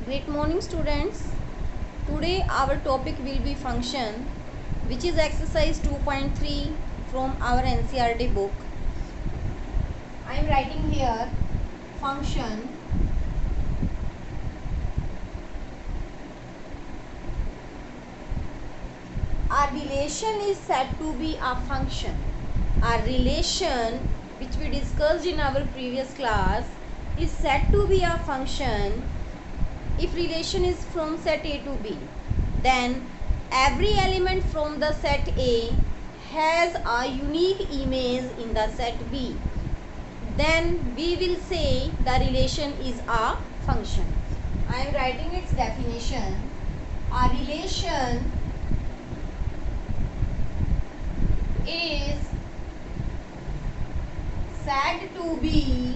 Great morning students. Today our topic will be function, which is exercise 2.3 from our NCERT book. I am writing here function. Our relation is said to be a function. Our relation, which we discussed in our previous class, is said to be a function if relation is from set A to B. Then every element from the set A has a unique image in the set B. Then we will say the relation is a function. I am writing its definition. A relation is said to be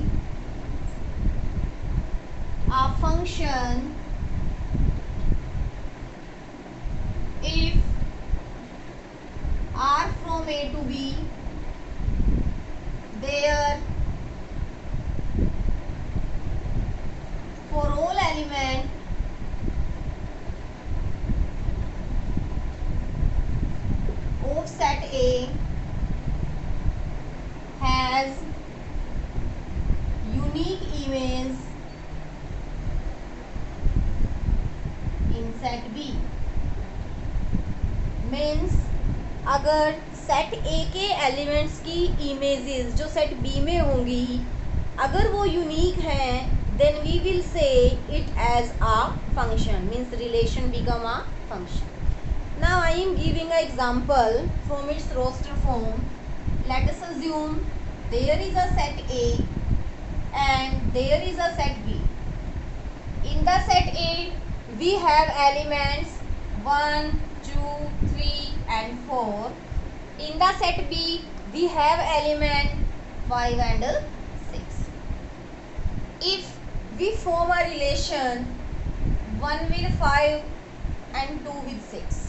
a function if R from A to B, there for all element of set A has unique image in set B. Means अगर set ए के elements की images जो set B में होंगी अगर वो unique हैं then we will say it as a function means relation become a function. Now I am giving a example from its roster form. Let us assume there is a set A and there is a set B. In the set A we have elements 1, 2, 3 and 4. In the set B we have element 5 and 6. If we form a relation 1 with 5 and 2 with 6,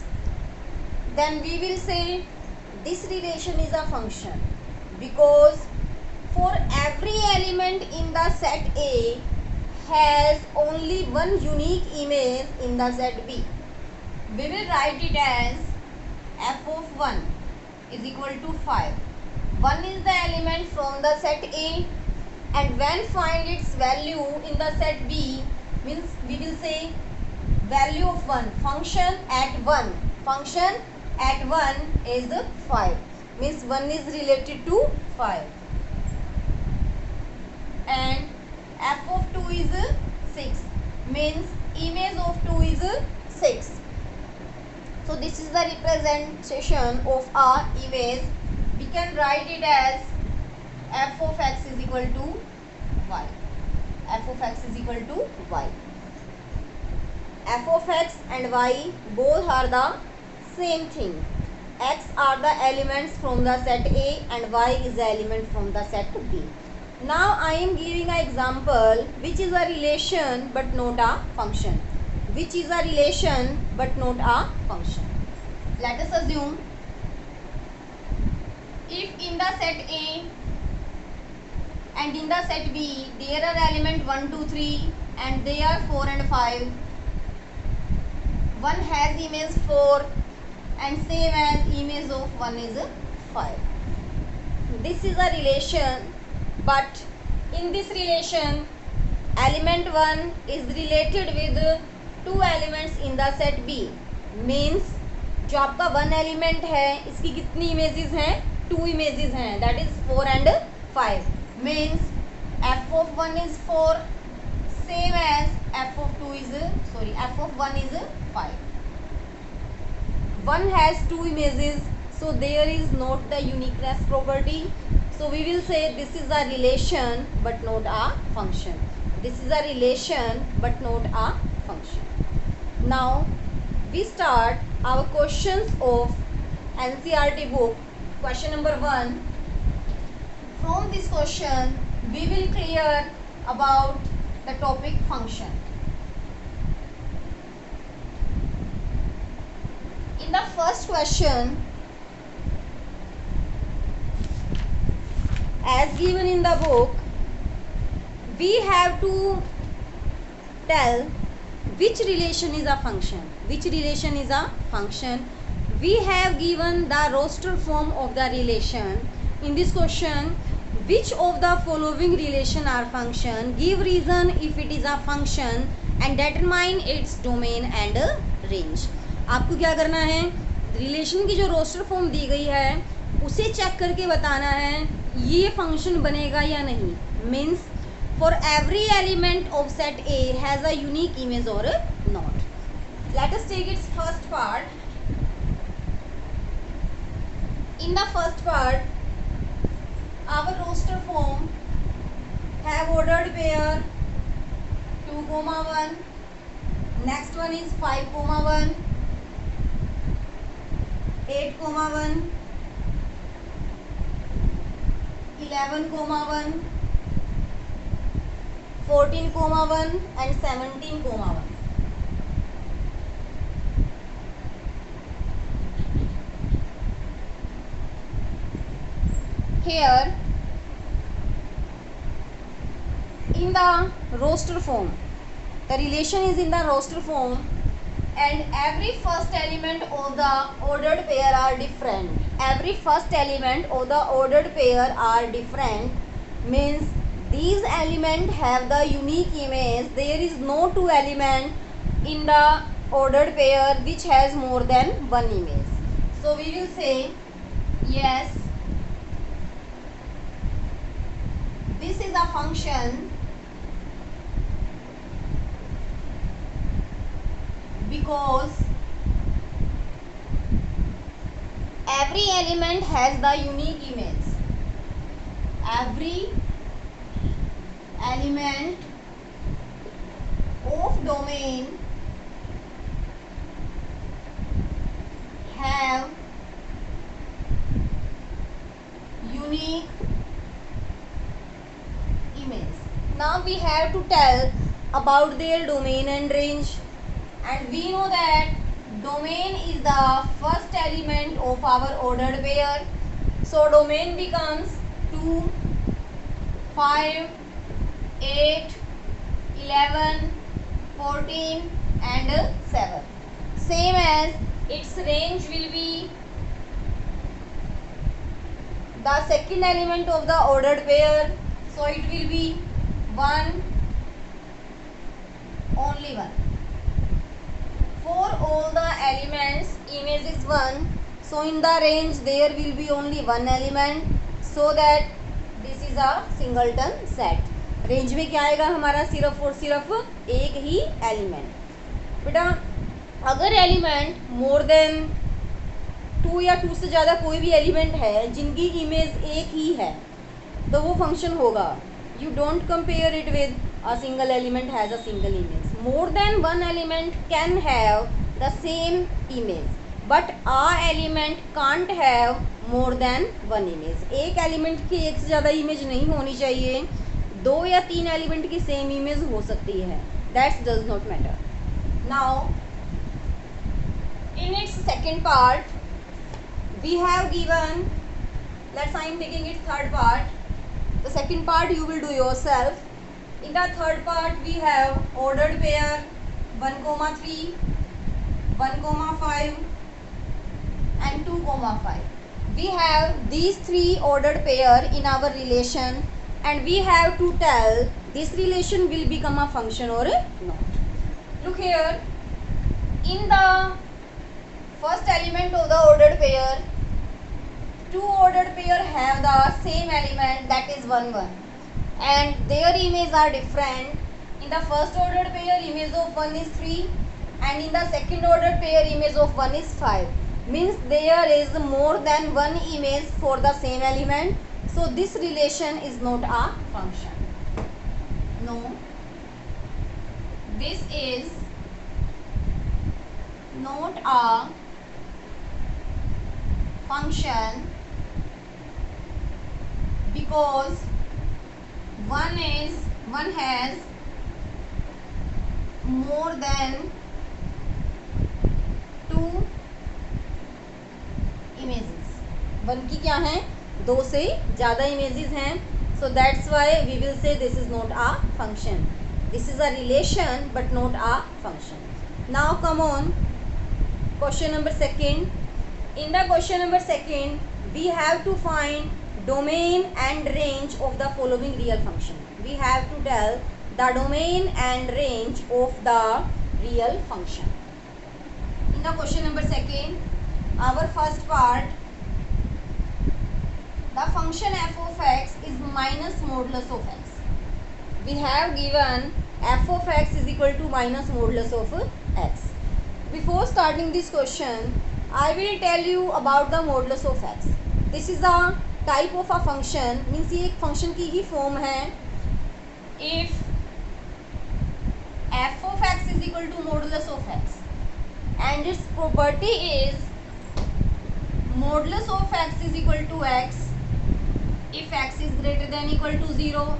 then we will say this relation is a function because for every element in the set A has only one unique image in the set B. We will write it as f of 1 is equal to 5. 1 is the element from the set A and when find its value in the set B means we will say value of 1 function at 1. Function at 1 is 5 means 1 is related to 5 and f of 2 is 6 means image of 2 is 6. So this is the representation of our image. We can write it as f of x is equal to y. F of x is equal to y. F of x and y both are the same thing. X are the elements from the set A and y is the element from the set B. Now I am giving an example which is a relation but not a function. Which is a relation but not a function. Let us assume if in the set A and in the set B there are element 1, 2, 3 and they are 4 and 5. One has image 4 and same as image of 1 is 5. This is a relation but in this relation element 1 is related with two elements in the set B means जो आपका 1 element है इसकी कितनी images हैं 2 images हैं that is 4 and 5 means f of 1 is 4 same as f of 2 is f of 1 is 5. 1 has 2 images so there is not the uniqueness property, so we will say this is a relation but not a function. This is a relation but not a function. Now we start our questions of NCERT book. Question number 1. From this question we will clear about the topic function. In the first question, as given in the book, we have to tell which relation is a function? Which relation is a function? We have given the roster form of the relation. In this question, which of the following relation are function? Give reason if it is a function and determine its domain and range. आपको क्या करना है, relation की जो roster form दी गई है उसे check करके बताना है ये फंक्शन बनेगा या नहीं. Means for every element of set A has a unique image or not. Let us take its first part. In the first part, our roster form have ordered pair 2, 1. Next one is 5, 1, 8, 1, 11, 1, 14, 1 and 17, 1. Here in the roster form, the relation is in the roster form and every first element of the ordered pair are different. Every first element of the ordered pair are different means these elements have the unique image. There is no two element in the ordered pair which has more than one image. So we will say yes, this is a function because every element has the unique image. Every element of domain have unique image. Now we have to tell about their domain and range, and we know that domain is the first element of our ordered pair. So domain becomes 2, 5, 8, 11, 14 and 7. Same as its range will be the second element of the ordered pair. So it will be 1, only 1. For all the elements image is 1. So in the range there will be only one element, so that this is a singleton set. Range में क्या आएगा हमारा, सिर्फ और सिर्फ एक ही element. बेटा अगर एलिमेंट मोर देन 2 या 2 से ज़्यादा कोई भी एलिमेंट है जिनकी इमेज एक ही है तो वो फंक्शन होगा. You don't compare it with a single element has a single image. More than one element can have the same image but a element can't have more than one image. एक element की एक से ज़्यादा image नहीं होनी चाहिए, 2 या 3 element की सेम इमेज हो सकती है. That's does not matter. Now in its second part we have given, let's I am taking its third part. The second part you will do yourself. In the third part we have ordered pair 1, 3, 1, 5 and 2, 5. We have these 3 ordered pair in our relation and we have to tell this relation will become a function or not. Look here, in the first element of the ordered pair, 2 ordered pair have the same element, that is 1, 1, and their image are different. In the first ordered pair image of 1 is 3 and in the second ordered pair image of 1 is 5. Means there is more than one image for the same element. So this relation is not a function. No, this is not a function because one has more than 2 images. 1 की क्या है, 2 से ज़्यादा images हैं. So that's why we will say this is not a function. This is a relation but not a function. Now come on, question number second. In the question number second, we have to find domain and range of the following real function. We have to tell the domain and range of the real function. In the question number second, our first part, the function f of x is minus modulus of x. We have given f of x is equal to minus modulus of x. Before starting this question, I will tell you about the modulus of x. This is a type of a function, means ये एक function की ही form है. If f of x is equal to modulus of x and its property is modulus of x is equal to x if x is greater than equal to 0,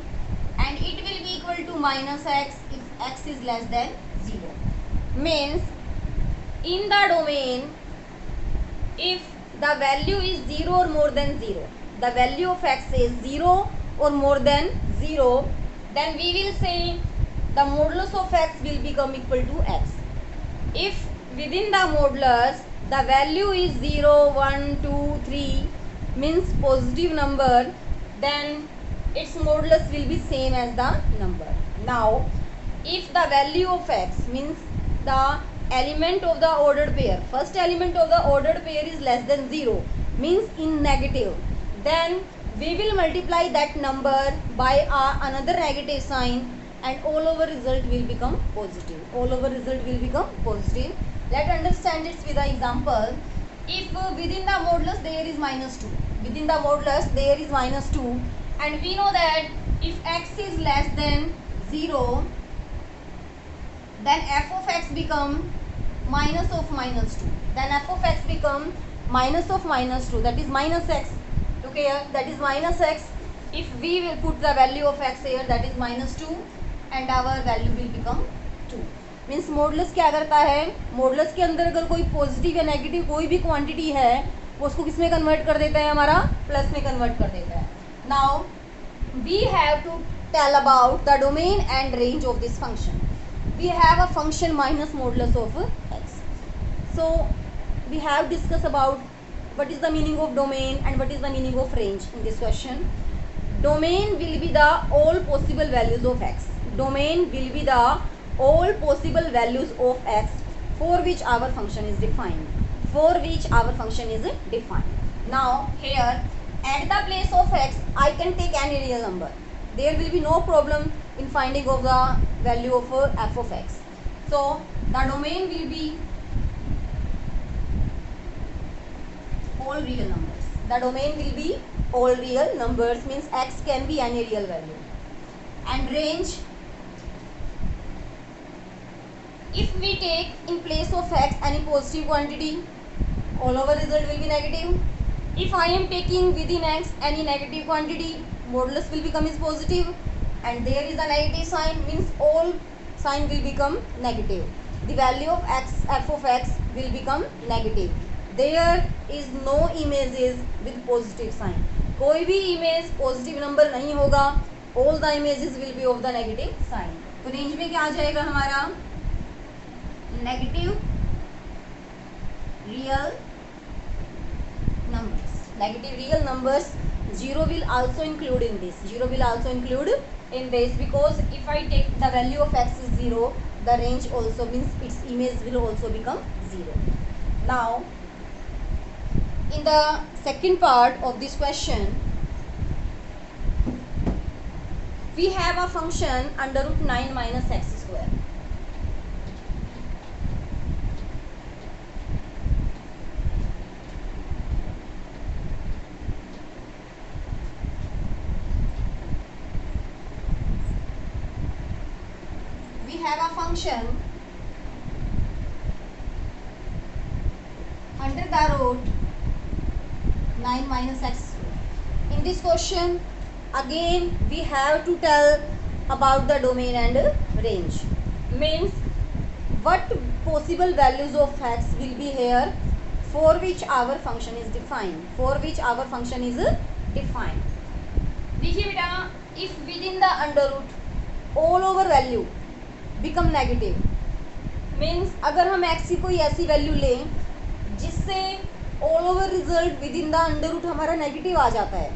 and it will be equal to minus x if x is less than 0. Means in the domain, if the value is 0 or more than 0, the value of x is 0 or more than 0, then we will say the modulus of x will become equal to x. If within the modulus the value is 0, 1, 2, 3, means positive number, then its modulus will be same as the number. Now if the value of x, means the element of the ordered pair, first element of the ordered pair is less than 0, means in negative, then we will multiply that number by another negative sign, and all over result will become positive. All over result will become positive. Let's understand this with an example. If within the modulus there is minus 2, within the modulus there is minus 2, and we know that if x is less than 0, then f of x become minus of minus 2. Then f of x become minus of minus 2, that is minus x. Look here, that is minus x. If we will put the value of x here, that is minus 2, and our value will become 2. Means modulus क्या करता है, modulus के अंदर अगर कोई positive या negative कोई भी क्वांटिटी है वो उसको किस में कन्वर्ट कर देता है, हमारा प्लस में कन्वर्ट कर देता है. Now we have to tell about the domain and range of this function. We have a function minus modulus of x. So we have discuss about what is the meaning of domain and what is the meaning of range in this question. Domain will be the all possible values of x. Domain will be the all possible values of x for which our function is defined. For which our function is defined. Now here at the place of x I can take any real number. There will be no problem in finding of the value of f of x. So the domain will be all real numbers. The domain will be all real numbers, means x can be any real value. And range, if we take in place of x any positive quantity, all over result will be negative. If I am taking within x any negative quantity, modulus will become is positive, and there is a negative sign, means all sign will become negative. The value of x, f of x will become negative. There is no images with positive sign. कोई भी image positive number नहीं होगा. All the images will be of the negative sign. तो range में क्या आ जाएगा हमारा, negative real numbers. Negative real numbers. Zero will also include in this. Zero will also include in this, because if I take the value of x is 0, the range also means its image will also become 0. Now in the second part of this question, we have a function under root 9 minus x square. We have a function under the root 9 minus x square. In this question again we have to tell about the domain and range. Means what possible values of x will be here for which our function is defined. For which our function is defined. देखिए बेटा, if within the under root all over value, become negative, means अगर हम x की कोई ऐसी value लें जिससे all over result within the under root हमारा नेगेटिव आ जाता है,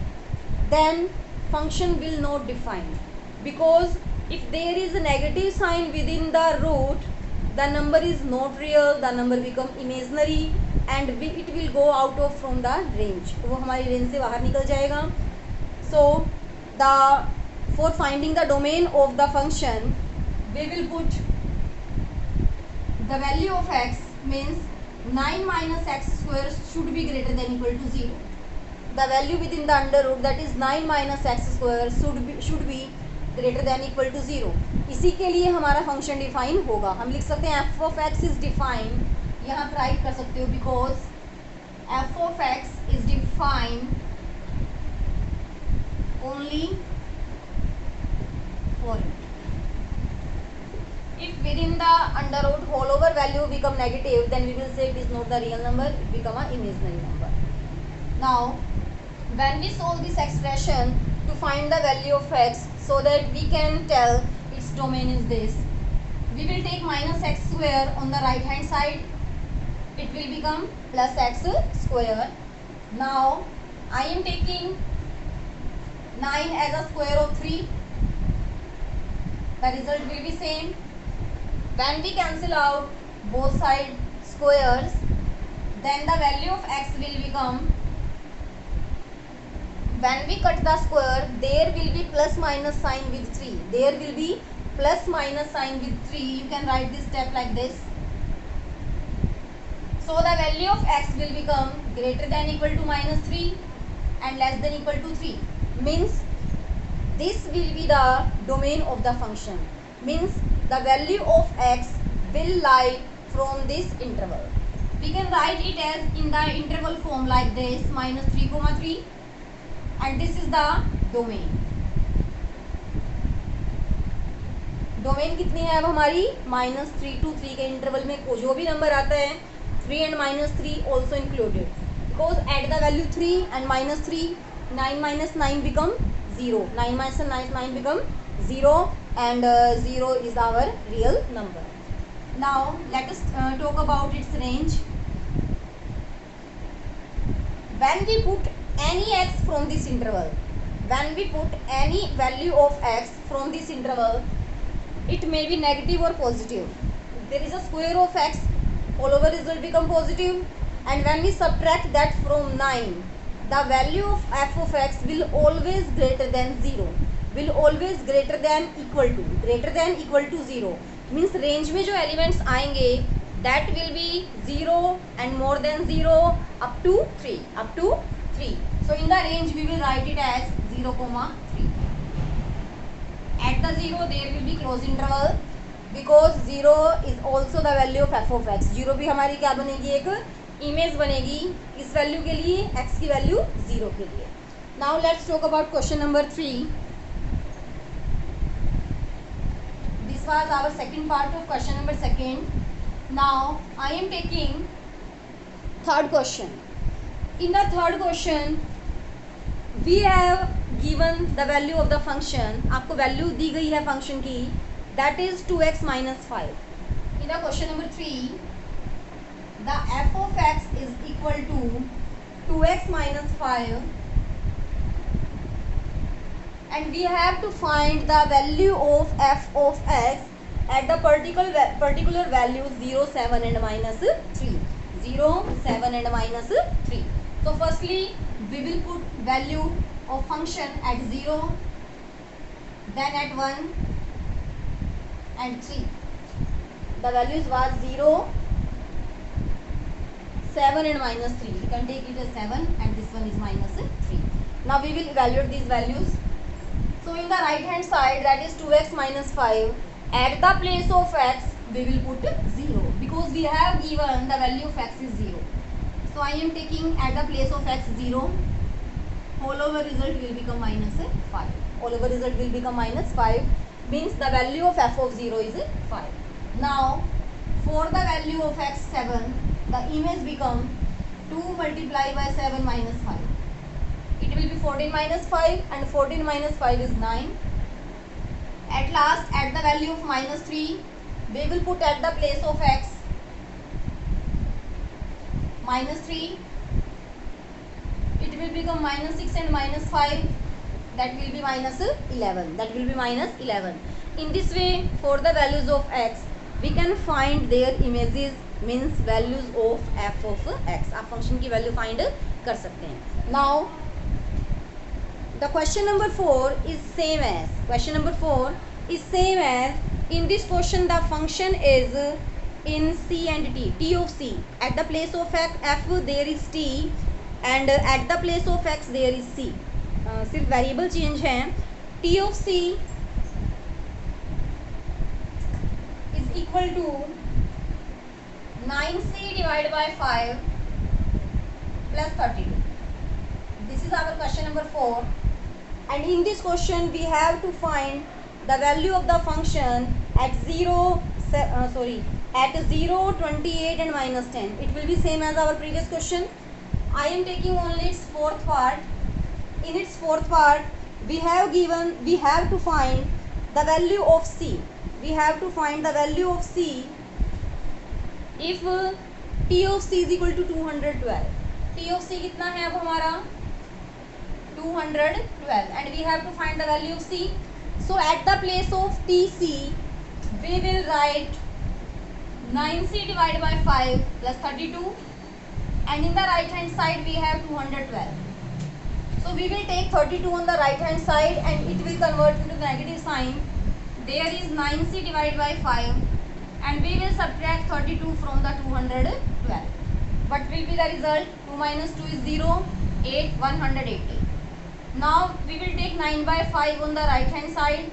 then function will not define, because if there is a negative sign within the root the number is not real, the number become imaginary and it will go out of from the range, तो वो हमारी range से बाहर निकल जाएगा. So the for finding the domain of the function we will put the value of x, means 9 minus x square should be greater than equal to 0. The value within the under root, that is 9 minus x square should be greater than equal to 0. इसी के लिए हमारा function define होगा. हम लिख सकते हैं f of x is defined, यहाँ पर राइट कर सकते हो, because f of x is defined only for it. If within the under root whole over value become negative, then we will say it is not the real number, it become an imaginary number. Now when we solve this expression to find the value of x, so that we can tell its domain is this, we will take minus x square on the right hand side, it will become plus x square. Now I am taking 9 as a square of 3, the result will be same. When we cancel out both side squares, then the value of x will become, when we cut the square, there will be plus minus sign with 3, there will be plus minus sign with 3, you can write this step like this. So the value of x will become greater than equal to minus 3 and less than equal to 3, means this will be the domain of the function, means the value of x will lie from this interval. We can write it as in the interval form like this, minus 3 comma 3, and this is the domain. Domain कितनी है अब हमारी, -3 to 3 के interval में को जो भी number आता है 3 and -3 also included, because at the value 3 and -3, 9 minus 9 become 0, 9 minus 9 become 0, and 0 is our real number. Now let us talk about its range. When we put any x from this interval, when we put any value of x from this interval, it may be negative or positive. If there is a square of x, all over result become positive, and when we subtract that from 9, the value of f of x will always greater than 0, will always greater than equal to 0, means range में जो elements आएंगे that will be 0 and more than 0 up to 3. So in the range we will write it as 0, 3. At the 0 there will be close interval, because 0 is also the value of f of x. 0 भी हमारी क्या बनेगी, एक image बनेगी इस value के लिए, x की वैल्यू 0 के लिए. Now let's talk about question number 3. This was our second part of question number 2. Now I am taking third question. In the third question we have given the value of the function, आपको value दी गई है function की, that is 2x minus 5. In the question number 3 the f of x is equal to 2x minus 5, and we have to find the value of f of x at the particular values 0, 7 and minus 3. 0, 7 and minus 3. So firstly we will put value of function at 0, then at 1 and 3. The values was 0, 7 and minus 3. You can take it as 7 and this one is minus 3. Now we will evaluate these values. So in the right hand side, that is 2x minus 5, at the place of x we will put 0, because we have given the value of x is 0. So I am taking at the place of x 0, whole over result will become minus 5. All over result will become minus 5, means the value of f of 0 is 5. Now for the value of x 7, the image become 2 multiplied by 7 minus 5. It will be 14 minus 5, and 14 minus 5 is 9. At last, at the value of minus 3, we will put at the place of x -3. It will become -6 and -5. That will be -11. That will be -11. In this way, for the values of x, we can find their images, means values of f of x. आप function की value find कर सकते हैं. Now the question number 4 is same as in this question the function is in c and t of c. At the place of f there is t and at the place of x there is c. सिर्फ variable change है. t of c is equal to 9c divided by 5 plus 32. This is our question number 4. And in this question we have to find the value of the function at 0, 28 and -10. It will be same as our previous question. I am taking only its fourth part. In its fourth part we have to find the value of c. We have to find the value of c if t of c is equal to 212. t of c कितना है अब हमारा 212 and we have to find the value of c. So at the place of tc we will write 9c divided by 5 plus 32 and in the right hand side we have 212. So we will take 32 on the right hand side and it will convert into negative sign. There is 9c divided by 5 and we will subtract 32 from the 212. What will be the result? 2 minus 2 is 0, 8, 180. Now we will take 9 by 5 on the right hand side.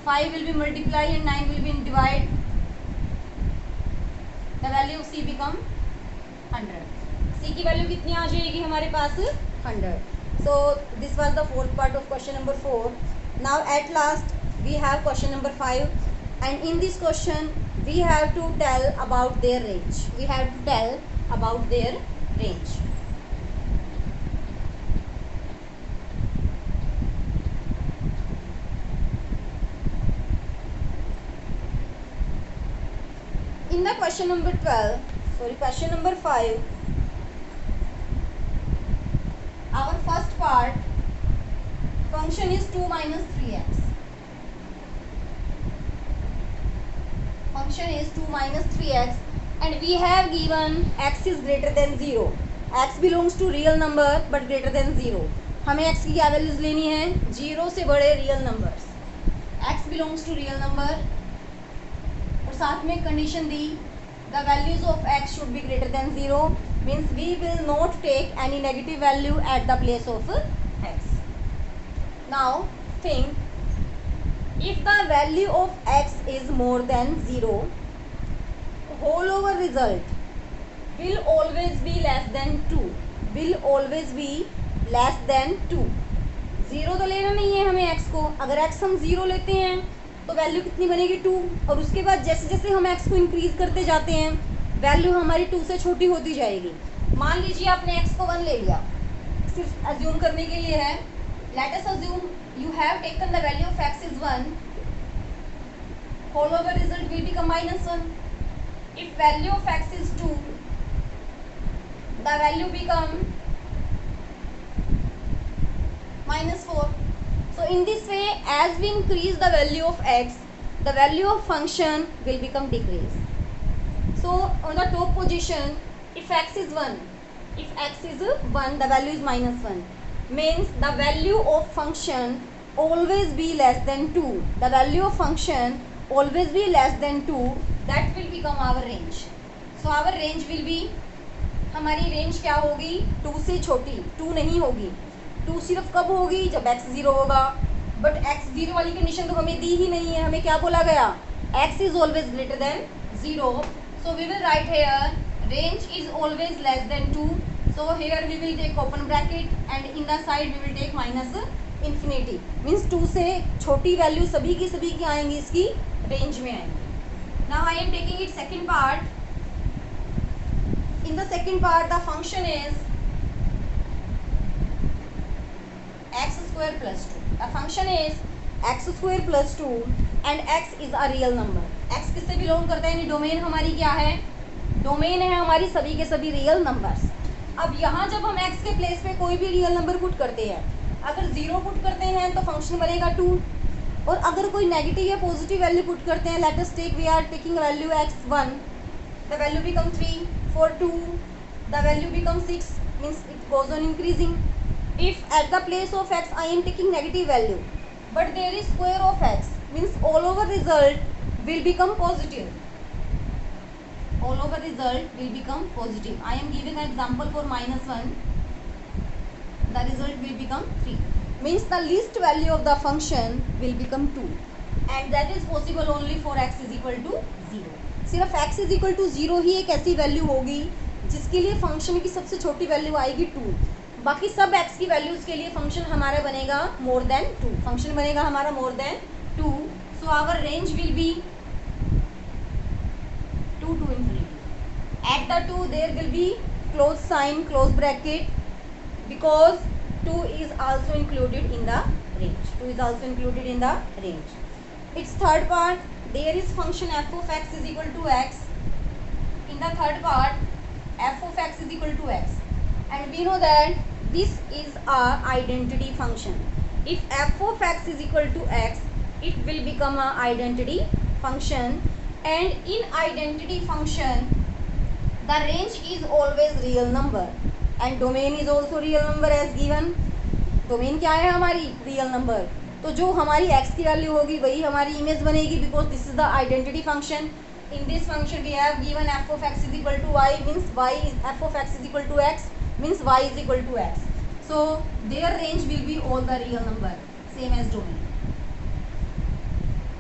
5 will be multiply and 9 will be divide. The value of c become 100. c की value कितनी आ जाएगी हमारे पास 100. So this was the fourth part of question number 4. Now at last we have question number 5 and in this question we have to tell about their range. In the question number 5, our first part, function is 2 minus 3x. Function is 2 minus 3x and we have given x is greater than 0. x belongs to real number but greater than 0. हमें x की क्या values लेनी है? 0 से बड़े real numbers. x belongs to real number और साथ में condition the the values of x should be greater than 0, means we will not take any negative value at the place of x. Now think, if the value of x is more than 0, whole over result will always be less than 2. 0 तो लेना नहीं है हमें x को. अगर x हम 0 लेते हैं तो वैल्यू कितनी बनेगी 2 और उसके बाद जैसे जैसे हम x को इंक्रीज करते जाते हैं वैल्यू हमारी 2 से छोटी होती जाएगी. मान लीजिए आपने x को 1 ले लिया, सिर्फ अज्यूम करने के लिए है. Let us assume you have taken the value of x is 1, whole over result will become -1. If value of x is 2 the value become -4. So in this way, as we increase the value of x, the value of function will become decrease. So on the top position, if x is 1, the value is -1. Means the value of function always be less than 2. The value of function always be less than 2. That will become our range. So our range will be, हमारी range क्या होगी? 2 से छोटी. 2 नहीं होगी. 2 सिर्फ कब होगी? जब x 0 होगा. बट x 0 वाली कंडीशन तो हमें दी ही नहीं है. हमें क्या बोला गया? x is always greater than 0. So we will write here range is always less than 2. So here we will take open bracket and in the side we will take -infinity. Means 2 से छोटी value सभी की आएंगी, इसकी range में आएंगी. Now I am taking it second part. In the second part the function is x square plus 2. The function is x square plus 2 and x is a real number. x किससे belong करता है, यानी domain हमारी क्या है, domain है हमारी सभी के सभी रियल नंबर्स. अब यहाँ जब हम x के प्लेस पे कोई भी रियल नंबर पुट करते हैं, अगर 0 पुट करते हैं तो फंक्शन बनेगा 2, और अगर कोई नेगेटिव या पॉजिटिव वैल्यू पुट करते हैं, let us take we are taking value x1, the value become 3, for 2 the value becomes 6, means it goes on increasing. If at the place of x I am taking negative value, but there is square of x, means all over result will become positive. All over result will become positive. I am giving an example for -1. The result will become 3. Means the least value of the function will become 2. And that is possible only for x is equal to 0. सिर्फ x is equal to 0 ही एक ऐसी value होगी जिसके लिए function की सबसे छोटी value आएगी 2. बाकी सब x की वैल्यूज़ के लिए फंक्शन हमारा बनेगा मोर देन 2. फंक्शन बनेगा हमारा more than 2. So our range will be 2 to infinity. At the 2 there will be close sign, close bracket, because 2 is also included in the range. 2 is also included in the range. Its third part, there is function f of x is equal to x. In the third part, f of x is equal to x, and we know that this is our identity function. If f of x is equal to x, it will become a identity function, and in identity function the range is always real number and domain is also real number as given. domain क्या है हमारी, real number. तो जो हमारी x की value होगी वही हमारी इमेज बनेगी, because this is the identity function. In this function we have given f of x is equal to y, means y is f of x is equal to x, means y is equal to x. So their range will be all the real number, same as domain.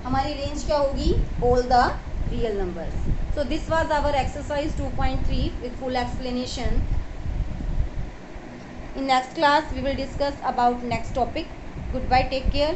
हमारी range क्या होगी, all the real numbers. So this was our exercise 2.3 with full explanation. In next class we will discuss about next topic. Goodbye, take care.